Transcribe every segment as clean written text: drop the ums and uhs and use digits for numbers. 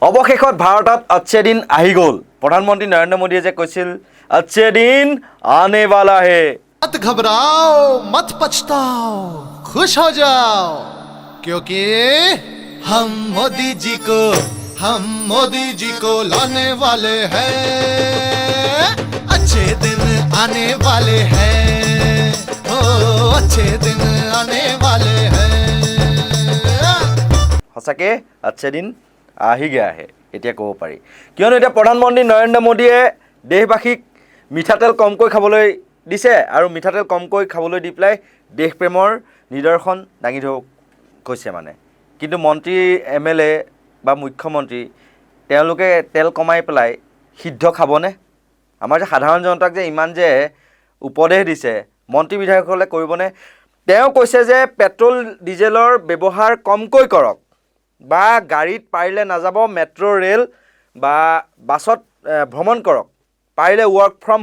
অৱশেষত ভাৰতত अच्छे दिन আহি গ'ল প্ৰধানমন্ত্ৰী নৰেন্দ্ৰ মোদীয়ে যে কৈছিল अच्छे दिन आने वाला है मत घबराओ मत पछताओ खुश हो जाओ क्योंकि हम मोदी जी को लाने वाले हैं अच्छे दिन आने वाले हैं ओ अच्छे दिन आने वाले हैं সঁচাকৈ अच्छे दिन আহি গয়া হে এতিয়া ক'ব পাৰি কিয়নো এতিয়া প্ৰধানমন্ত্ৰী নৰেন্দ্ৰ মোদীয়ে দেশবাসীক মিঠাতেল কমকৈ খাবলৈ দিছে আৰু মিঠাতেল কমকৈ খাবলৈ দি পেলাই দেশপ্ৰেমৰ নিদৰ্শন দাঙি ধৰি কৈছে মানে কিন্তু মন্ত্ৰী MLA বা মুখ্যমন্ত্ৰী তেওঁলোকে তেল কমাই পেলাই সিদ্ধ খাবনে আমাৰ যে সাধাৰণ জনতাক যে ইমান যে উপদেশ দিছে মন্ত্ৰী বিধায়কসকলে কৰিবনে তেওঁ কৈছে যে পেট্ৰল ডিজেলৰ ব্যৱহাৰ কমকৈ কৰক বা গাড়ীত পাৰিলে নাযাব মেট্ৰ' ৰেল বা বাছত ভ্ৰমণ কৰক পাৰিলে ৱৰ্ক ফ্ৰম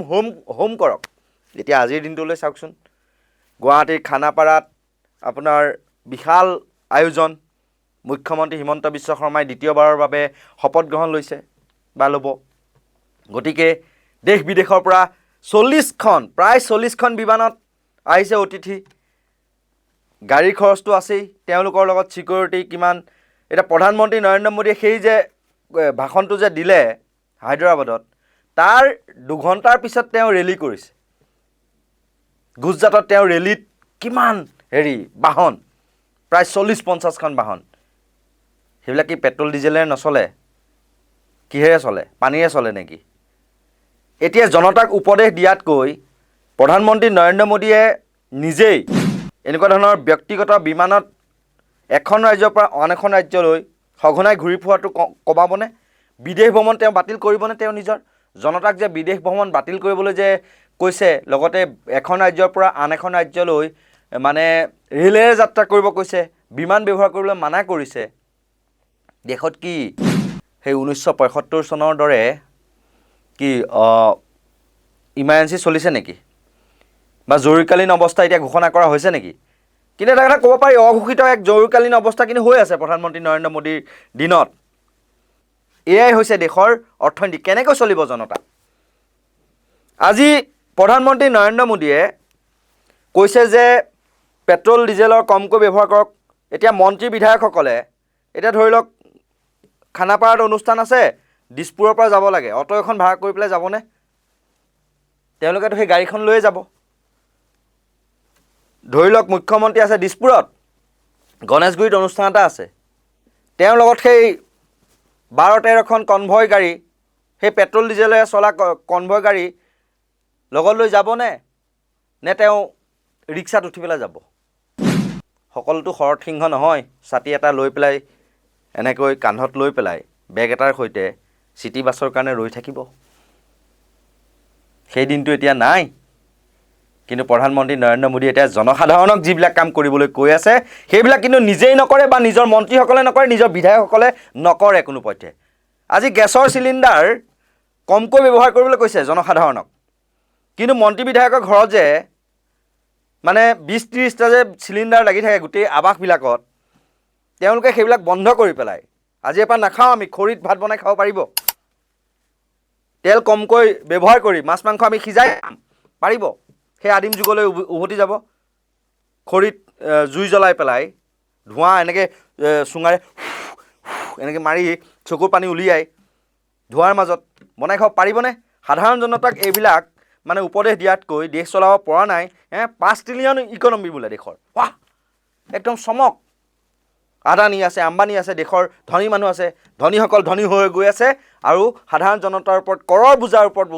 হোম কৰক এতিয়া আজিৰ দিনটোলৈ চাওকচোন গুৱাহাটীৰ খানাপাৰাত আপোনাৰ বিশাল আয়োজন মুখ্যমন্ত্ৰী হিমন্ত বিশ্ব শৰ্মাই দ্বিতীয়বাৰৰ বাবে শপত গ্ৰহণ লৈছে বা ল'ব গতিকে দেশ বিদেশৰ পৰা 40খন প্ৰায় 40খন বিমানত আহিছে অতিথি গাড়ীৰ খৰচটো আছেই তেওঁলোকৰ লগত চিকিউৰিটি কিমান এতিয়া প্ৰধানমন্ত্ৰী নৰেন্দ্ৰ মোদীয়ে সেই যে ভাষণটো যে দিলে হায়দৰাবাদত তাৰ 2 ঘণ্টাৰ পিছত তেওঁ ৰেলী কৰিছে গুজৰাটত তেওঁ ৰেলীত কিমান বাহন প্ৰায় 40-50খন বাহন সেইবিলাক কি পেট্ৰল ডিজেলেৰে নচলে কিহেৰে চলে পানীৰে চলে নেকি এতিয়া জনতাক উপদেশ দিয়াতকৈ প্ৰধানমন্ত্ৰী নৰেন্দ্ৰ মোদীয়ে নিজেই এনেকুৱা ধৰণৰ ব্যক্তিগত বিমানত এখন ৰাজ্যৰ পৰা আন এখন ৰাজ্যলৈ সঘনাই ঘূৰি ফুৰাটো কমাবনে বিদেশ ভ্ৰমণ তেওঁ বাতিল কৰিবনে তেওঁ নিজৰ জনতাক যে বিদেশ ভ্ৰমণ বাতিল কৰিবলৈ যে কৈছে লগতে এখন ৰাজ্যৰ পৰা আন এখন ৰাজ্যলৈ মানে ৰেলেৰে যাত্ৰা কৰিব কৈছে বিমান ব্যৱহাৰ কৰিবলৈ মানা কৰিছে দেশত কি সেই 1975 চনৰ দৰে কি ইমাৰ্জেঞ্চি চলিছে নেকি বা জৰুৰীকালীন অৱস্থা এতিয়া ঘোষণা কৰা হৈছে নেকি কিন্তু এটা কথা ক'ব পাৰি অঘোষিত এক জৰুৰীকালীন অৱস্থা কিন্তু হৈ আছে প্ৰধানমন্ত্ৰী নৰেন্দ্ৰ মোদীৰ দিনত এয়াই হৈছে দেশৰ অৰ্থনীতি কেনেকৈ চলিব জনতা আজি প্ৰধানমন্ত্ৰী নৰেন্দ্ৰ মোদীয়ে কৈছে যে পেট্ৰল ডিজেলৰ কমকৈ ব্যৱহাৰ কৰক এতিয়া মন্ত্ৰী বিধায়কসকলে এতিয়া ধৰি লওক খানাপাৰাত অনুষ্ঠান আছে দিছপুৰৰ পৰা যাব লাগে অটো এখন ভাড়া কৰি পেলাই যাবনে তেওঁলোকেতো সেই গাড়ীখন লৈয়ে যাব ধৰি লওক মুখ্যমন্ত্ৰী আছে দিছপুৰত গণেশগুৰিত অনুষ্ঠান এটা আছে তেওঁৰ লগত সেই 12-13খন কনভয় গাড়ী সেই পেট্ৰল ডিজেলেৰে চলা কনভয় গাড়ী লগত লৈ যাবনে নে তেওঁ ৰিক্সাত উঠি পেলাই যাব সকলোতো শৰৎসিংহ নহয় ছাতি এটা লৈ পেলাই এনেকৈ কান্ধত লৈ পেলাই বেগ এটাৰ সৈতে চিটি বাছৰ কাৰণে ৰৈ থাকিব সেই দিনটো এতিয়া নাই কিন্তু প্ৰধানমন্ত্ৰী নৰেন্দ্ৰ মোদী এতিয়া জনসাধাৰণক যিবিলাক কাম কৰিবলৈ কৈ আছে সেইবিলাক কিন্তু নিজেই নকৰে বা নিজৰ মন্ত্ৰীসকলে নকৰে নিজৰ বিধায়কসকলে নকৰে কোনো পধ্যে আজি গেছৰ চিলিণ্ডাৰ কমকৈ ব্যৱহাৰ কৰিবলৈ কৈছে জনসাধাৰণক কিন্তু মন্ত্ৰী বিধায়কৰ ঘৰত যে মানে 20-30টা যে চিলিণ্ডাৰ লাগি থাকে গোটেই আৱাসবিলাকত তেওঁলোকে সেইবিলাক বন্ধ কৰি পেলাই আজি এপাৰ নাখাওঁ আমি খৰিত ভাত বনাই খাব পাৰিব তেল কমকৈ ব্যৱহাৰ কৰি মাছ মাংস আমি সিজাই পাৰিব সেই আদিম যুগলৈ উভতি যাব খৰিত জুই জ্বলাই পেলাই ধোঁৱা এনেকৈ চুঙাৰে এনেকৈ মাৰি চকুৰ পানী উলিয়াই ধোঁৱাৰ মাজত বনাই খাব পাৰিবনে সাধাৰণ জনতাক এইবিলাক মানে উপদেশ দিয়াতকৈ দেশ চলাব পৰা নাই 5 ট্ৰিলিয়ন ইকনমি বোলে দেশৰ বাহ একদম চমক আদানী আছে আম্বানী আছে দেশৰ ধনী মানুহ আছে ধনীসকল ধনী হৈ গৈ আছে আৰু সাধাৰণ জনতাৰ ওপৰত কৰৰ বোজাৰ ওপৰত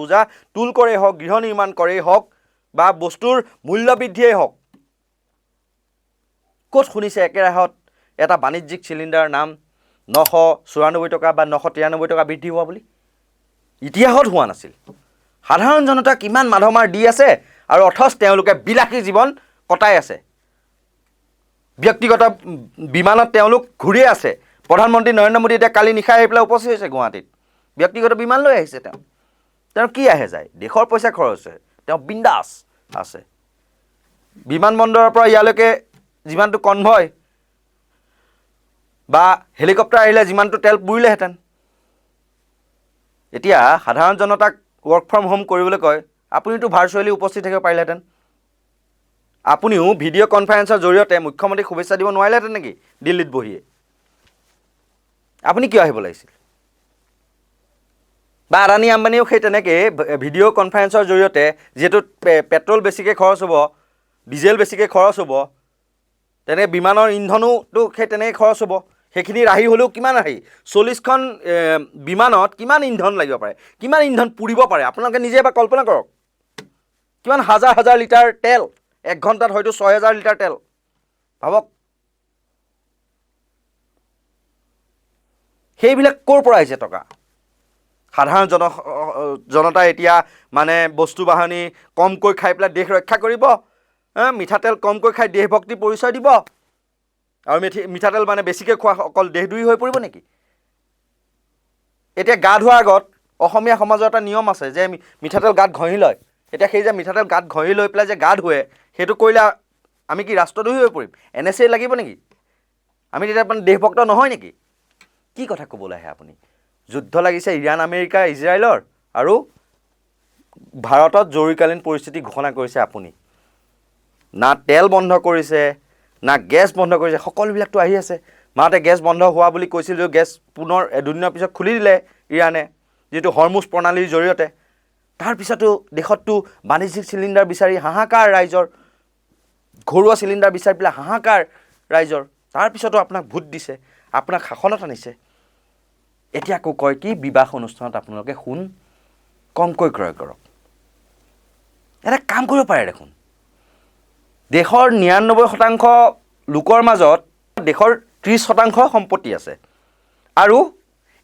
বোজা টুল কৰেই হওক গৃহ নিৰ্মাণ কৰেই হওক বা বস্তুৰ মূল্য বৃদ্ধিয়েই হওক ক'ত শুনিছে একেৰাহত এটা বাণিজ্যিক চিলিণ্ডাৰ নাম 994 টকা বা 993 টকা বৃদ্ধি হোৱা বুলি ইতিহাসত হোৱা নাছিল সাধাৰণ জনতাক কিমান মাধমাৰ দি আছে আৰু অথচ তেওঁলোকে বিলাসী জীৱন কটাই আছে ব্যক্তিগত বিমানত তেওঁলোক ঘূৰি আছে প্ৰধানমন্ত্ৰী নৰেন্দ্ৰ মোদী এতিয়া কালি নিশা আহি পেলাই উপস্থিত হৈছে গুৱাহাটীত ব্যক্তিগত বিমান লৈ আহিছে তেওঁ কি আহে যায় দেশৰ পইচা খৰচ হৈছে তেওঁ বিন্দাস আছে বিমানবন্দৰৰ পৰা ইয়ালৈকে যিমানটো কনভয় বা হেলিকপ্টাৰ আহিলে যিমানটো তেল পুৰিলেহেঁতেন। এতিয়া সাধাৰণ জনতাক ৱৰ্ক ফ্ৰম হোম কৰিবলৈ কয়, আপুনিতো ভাৰ্চুৱেলি উপস্থিত থাকিব পাৰিলেহেঁতেন। আপুনিও ভিডিঅ' কনফাৰেন্সৰ জৰিয়তে মুখ্যমন্ত্ৰীক শুভেচ্ছা দিব নোৱাৰিলেহেঁতেন নেকি দিল্লীত বহিয়ে? আপুনি কিয় আহিব লাগিছিল? বা আদানী আম্বানীও সেই তেনেকৈ ভিডিঅ' কনফাৰেন্সৰ জৰিয়তে যিহেতু পেট্ৰল বেছিকৈ খৰচ হ'ব, ডিজেল বেছিকৈ খৰচ হ'ব, তেনেকৈ বিমানৰ ইন্ধনোতো সেই তেনেকৈ খৰচ হ'ব। সেইখিনি ৰাহি হ'লেও কিমান ৰাহি? 40খন বিমানত কিমান ইন্ধন লাগিব পাৰে, কিমান ইন্ধন পুৰিব পাৰে আপোনালোকে নিজে এবাৰ কল্পনা কৰক। কিমান হাজাৰ হাজাৰ লিটাৰ তেল, 1 ঘণ্টাত হয়তো 6000 লিটাৰ তেল। ভাবক সেইবিলাক ক'ৰ পৰা আহিছে টকা? সাধাৰণ জনতাই এতিয়া মানে বস্তু বাহনি কমকৈ খাই পেলাই দেশ ৰক্ষা কৰিব, মিঠাতেল কমকৈ খাই দেশভক্তি পৰিচয় দিব, আৰু মিঠাতেল মানে বেছিকৈ খোৱা অকল দেশদ্ৰোহী হৈ পৰিব নেকি? এতিয়া গা ধোৱাৰ আগত অসমীয়া সমাজৰ এটা নিয়ম আছে যে মিঠাতেল গাত ঘঁহি লয়। এতিয়া সেই যে মিঠাতেল গাত ঘঁহি লৈ পেলাই যে গা ধুৱে, সেইটো কৰিলে আমি কি ৰাষ্ট্ৰদ্ৰোহী হৈ পৰিম? NSA লাগিব নেকি? আমি তেতিয়া মানে দেশভক্ত নহয় নেকি? কি কথা ক'বলৈ আহে আপুনি? যুদ্ধ লাগিছে ইৰাণ, আমেৰিকা, ইজৰাইলৰ, আৰু ভাৰতত জৰুৰীকালীন পৰিস্থিতি ঘোষণা কৰিছে আপুনি। না তেল বন্ধ কৰিছে, না গেছ বন্ধ কৰিছে, সকলোবিলাকতো আহি আছে। মাহঁতে গেছ বন্ধ হোৱা বুলি কৈছিল যদিও গেছ পুনৰ 2 দিনৰ পিছত খুলি দিলে ইৰাণে, যিটো হৰমুজ প্ৰণালীৰ জৰিয়তে। তাৰপিছতো দেশততো বাণিজ্যিক চিলিণ্ডাৰ বিচাৰি হাহাকাৰ ৰাইজৰ, ঘৰুৱা চিলিণ্ডাৰ বিচাৰি পেলাই হাহাকাৰ ৰাইজৰ। তাৰপিছতো আপোনাক ভোট দিছে, আপোনাক শাসনত আনিছে। এতিয়া আকৌ কয় কি বিবাহ অনুষ্ঠানত আপোনালোকে সোণ কমকৈ ক্ৰয় কৰক। এটা কাম কৰিব পাৰে দেখোন। দেশৰ 99% লোকৰ মাজত দেশৰ 30% সম্পত্তি আছে, আৰু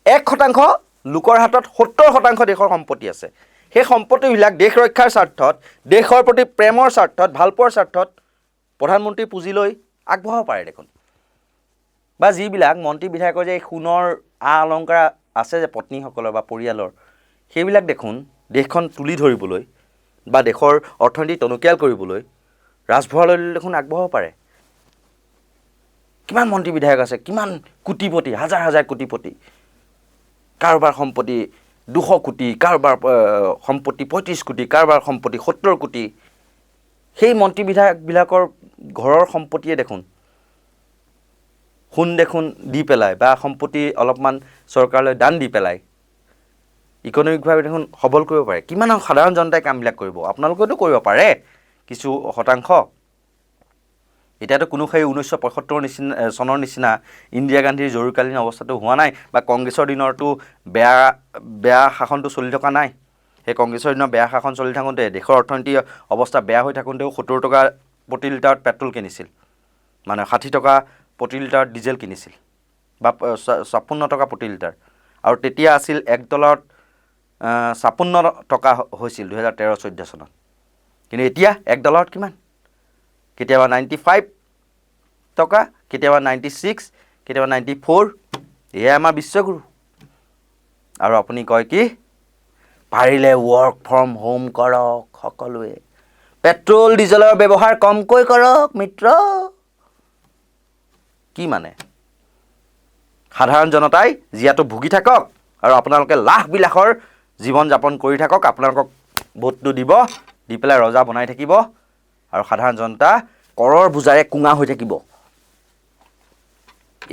1% লোকৰ হাতত 70% দেশৰ সম্পত্তি আছে। সেই সম্পত্তিবিলাক দেশ ৰক্ষাৰ স্বাৰ্থত, দেশৰ প্ৰতি প্ৰেমৰ স্বাৰ্থত, ভালপোৱাৰ স্বাৰ্থত প্ৰধানমন্ত্ৰী পুঁজি লৈ আগবঢ়াব পাৰে দেখোন। বা যিবিলাক মন্ত্ৰী বিধায়কৰ যে সোণৰ অলংকাৰ আছে যে পত্নীসকলৰ বা পৰিয়ালৰ, সেইবিলাক দেখোন দেশখন তুলি ধৰিবলৈ বা দেশৰ অৰ্থনীতি টনকিয়াল কৰিবলৈ ৰাজভঁৰাললৈ দেখোন আগবঢ়াব পাৰে। কিমান মন্ত্ৰী বিধায়ক আছে, কিমান কোটিপতি, হাজাৰ হাজাৰ কোটিপতি। কাৰোবাৰ সম্পত্তি 200 কোটি, কাৰোবাৰ সম্পত্তি 35 কোটি, কাৰোবাৰ সম্পত্তি 70 কোটি। সেই মন্ত্ৰী বিধায়কবিলাকৰ ঘৰৰ সম্পত্তিয়ে দেখোন সোণ দেখোন দি পেলাই বা সম্পত্তি অলপমান চৰকাৰলৈ দান দি পেলাই ইকনমিকভাৱে দেখোন সবল কৰিব পাৰে। কিমান সাধাৰণ জনতাই কামবিলাক কৰিব? আপোনালোকেতো কৰিব পাৰে কিছু শতাংশ। এতিয়াতো কোনো সেই 1975 চনৰ নিচিনা ইন্দিৰা গান্ধীৰ জৰুৰীকালীন অৱস্থাটো হোৱা নাই, বা কংগ্ৰেছৰ দিনৰতো বেয়া শাসনটো চলি থকা নাই। সেই কংগ্ৰেছৰ দিনৰ বেয়া শাসন চলি থাকোঁতে, দেশৰ অৰ্থনীতি অৱস্থা বেয়া হৈ থাকোঁতেও 70 টকা প্ৰতি লিটাৰত পেট্ৰল কিনিছিল, মানে 60 টকা প্ৰতি লিটাৰত ডিজেল কিনিছিল, বা 56 টকা প্ৰতি লিটাৰ। আৰু তেতিয়া আছিল $1 56 টকা হৈছিল 2013-14 চনত। কিন্তু এতিয়া $1 কিমান? কেতিয়াবা 95 টকা, কেতিয়াবা 96, কেতিয়াবা 94। এয়াই আমাৰ বিশ্বগুৰু। আৰু আপুনি কয় কি পাৰিলে ৱৰ্ক ফ্ৰম হোম কৰক সকলোৱে, পেট্ৰল ডিজেলৰ ব্যৱহাৰ কমকৈ কৰক মিত্ৰ। কি মানে? সাধাৰণ জনতাই জীয়াতো ভুগি থাকক আৰু আপোনালোকে লাখ বিলাসৰ জীৱন যাপন কৰি থাকক। আপোনালোকক ভোটটো দিব, দি পেলাই ৰজা বনাই থাকিব, আৰু সাধাৰণ জনতা কৰৰ বোজাৰে কুঙা হৈ থাকিব।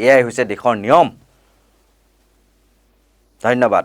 এয়াই হৈছে দেশৰ নিয়ম। ধন্যবাদ।